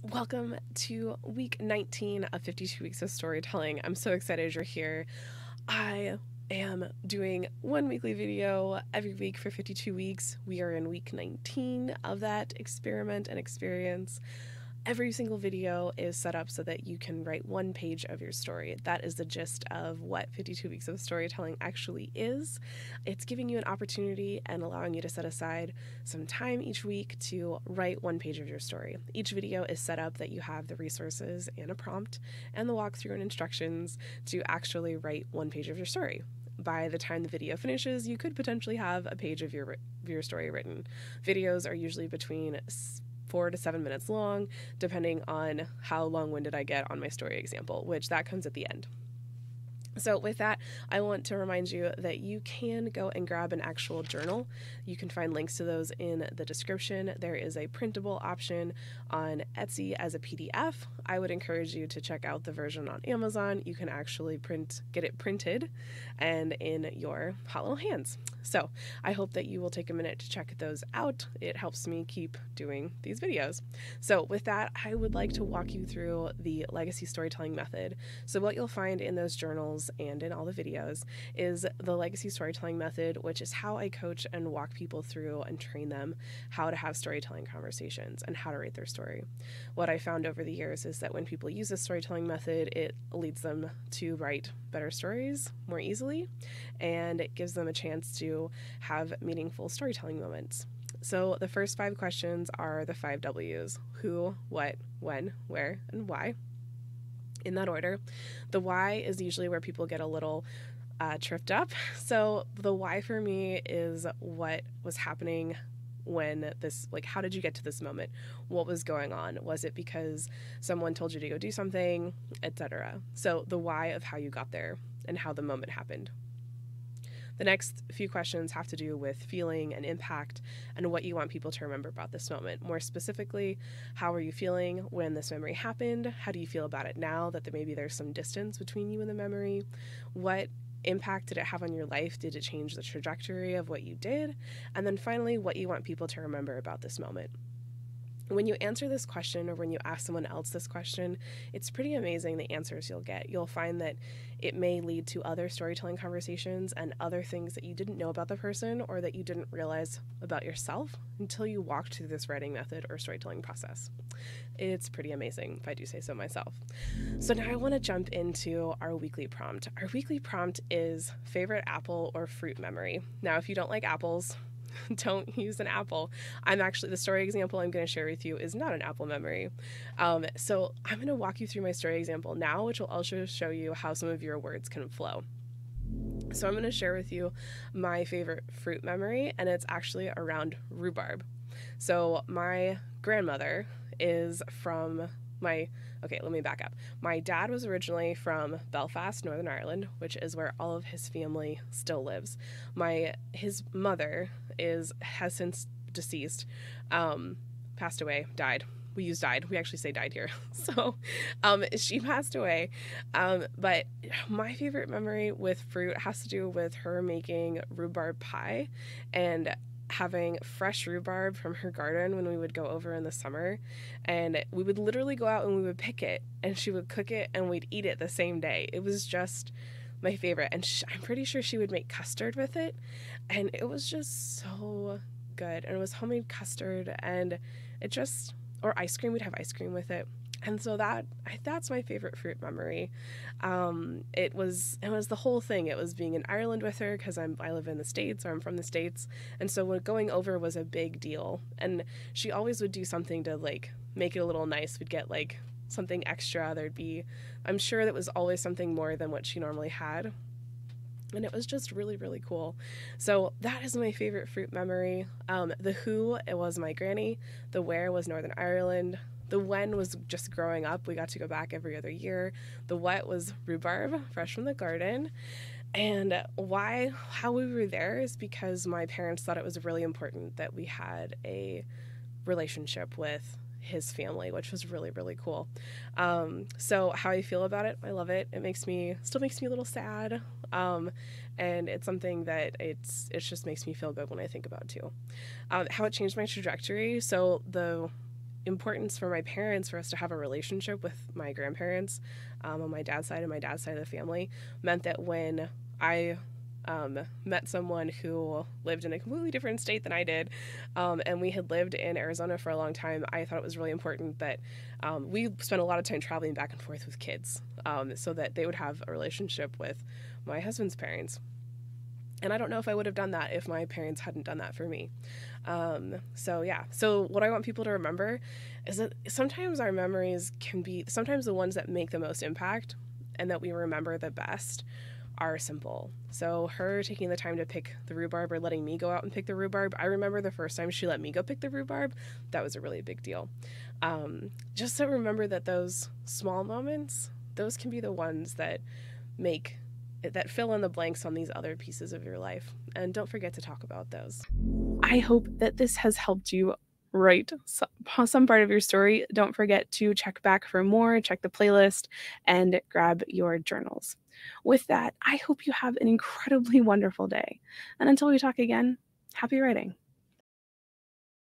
Welcome to week 19 of 52 Weeks of Storytelling. I'm so excited you're here. I am doing one weekly video every week for 52 weeks. We are in week 19 of that experiment and experience. Every single video is set up so that you can write one page of your story. That is the gist of what 52 Weeks of Storytelling actually is. It's giving you an opportunity and allowing you to set aside some time each week to write one page of your story. Each video is set up that you have the resources and a prompt and the walkthrough and instructions to actually write one page of your story. By the time the video finishes, you could potentially have a page of your story written. Videos are usually between 4 to 7 minutes long, depending on how long-winded I get on my story example, which that comes at the end. So with that, I want to remind you that you can go and grab an actual journal. You can find links to those in the description. There is a printable option on Etsy as a PDF. I would encourage you to check out the version on Amazon. You can actually get it printed and in your hot little hands. So I hope that you will take a minute to check those out. It helps me keep doing these videos. So with that, I would like to walk you through the legacy storytelling method. So what you'll find in those journals and in all the videos is the legacy storytelling method, which is how I coach and walk people through and train them how to have storytelling conversations and how to write their story. What I found over the years is that when people use the storytelling method, it leads them to write better stories more easily, and it gives them a chance to have meaningful storytelling moments. So the first 5 questions are the 5 W's: who, what, when, where, and why, in that order. The why is usually where people get a little tripped up. So the why for me is what was happening when this, like, how did you get to this moment? What was going on? Was it because someone told you to go do something, etc.? So the why of how you got there and how the moment happened. The next few questions have to do with feeling and impact and what you want people to remember about this moment. More specifically, how are you feeling when this memory happened? How do you feel about it now that maybe there's some distance between you and the memory? What impact did it have on your life? Did it change the trajectory of what you did? And then finally, what you want people to remember about this moment. When you answer this question, or when you ask someone else this question, it's pretty amazing the answers you'll get. You'll find that it may lead to other storytelling conversations and other things that you didn't know about the person or that you didn't realize about yourself until you walked through this writing method or storytelling process. It's pretty amazing, if I do say so myself. So now I want to jump into our weekly prompt. Our weekly prompt is favorite apple or fruit memory. Now, if you don't like apples, don't use an apple. The story example I'm going to share with you is not an apple memory. So I'm going to walk you through my story example now, which will also show you how some of your words can flow. So I'm going to share with you my favorite fruit memory, and it's actually around rhubarb. So my grandmother is from let me back up. My dad was originally from Belfast, Northern Ireland, which is where all of his family still lives. His mother has since deceased, passed away, died. We use died. We actually say died here. So she passed away. But my favorite memory with fruit has to do with her making rhubarb pie and having fresh rhubarb from her garden when we would go over in the summer, and we would literally go out and we would pick it and she would cook it and we'd eat it the same day. It was just my favorite, and I'm pretty sure she would make custard with it, and it was just so good. And it was homemade custard, and or ice cream. We'd have ice cream with it. And so that's my favorite fruit memory. It was the whole thing. It was being in Ireland with her because I live in the States, or I'm from the States, and so going over was a big deal. And she always would do something to like make it a little nice. We'd get like something extra. I'm sure that was always something more than what she normally had. And it was just really, really cool. So that is my favorite fruit memory. The who, it was my granny. The where was Northern Ireland. The when was just growing up. We got to go back every other year. The what was rhubarb, fresh from the garden. And how we were there is because my parents thought it was really important that we had a relationship with his family, which was really, really cool. So how I feel about it, I love it. Still makes me a little sad. And it's something that it just makes me feel good when I think about it too. How it changed my trajectory. So importance for my parents for us to have a relationship with my grandparents on my dad's side and my dad's side of the family meant that when I met someone who lived in a completely different state than I did, and we had lived in Arizona for a long time, I thought it was really important that we spent a lot of time traveling back and forth with kids, so that they would have a relationship with my husband's parents. And I don't know if I would have done that if my parents hadn't done that for me. So yeah. So what I want people to remember is that sometimes our memories can be, sometimes the ones that make the most impact and that we remember the best are simple. So her taking the time to pick the rhubarb or letting me go out and pick the rhubarb, I remember the first time she let me go pick the rhubarb, that was a really big deal. Just to remember that those small moments, those can be the ones that fill in the blanks on these other pieces of your life. And don't forget to talk about those. I hope that this has helped you write some part of your story. Don't forget to check back for more, check the playlist, and grab your journals. With that, I hope you have an incredibly wonderful day. And until we talk again, happy writing.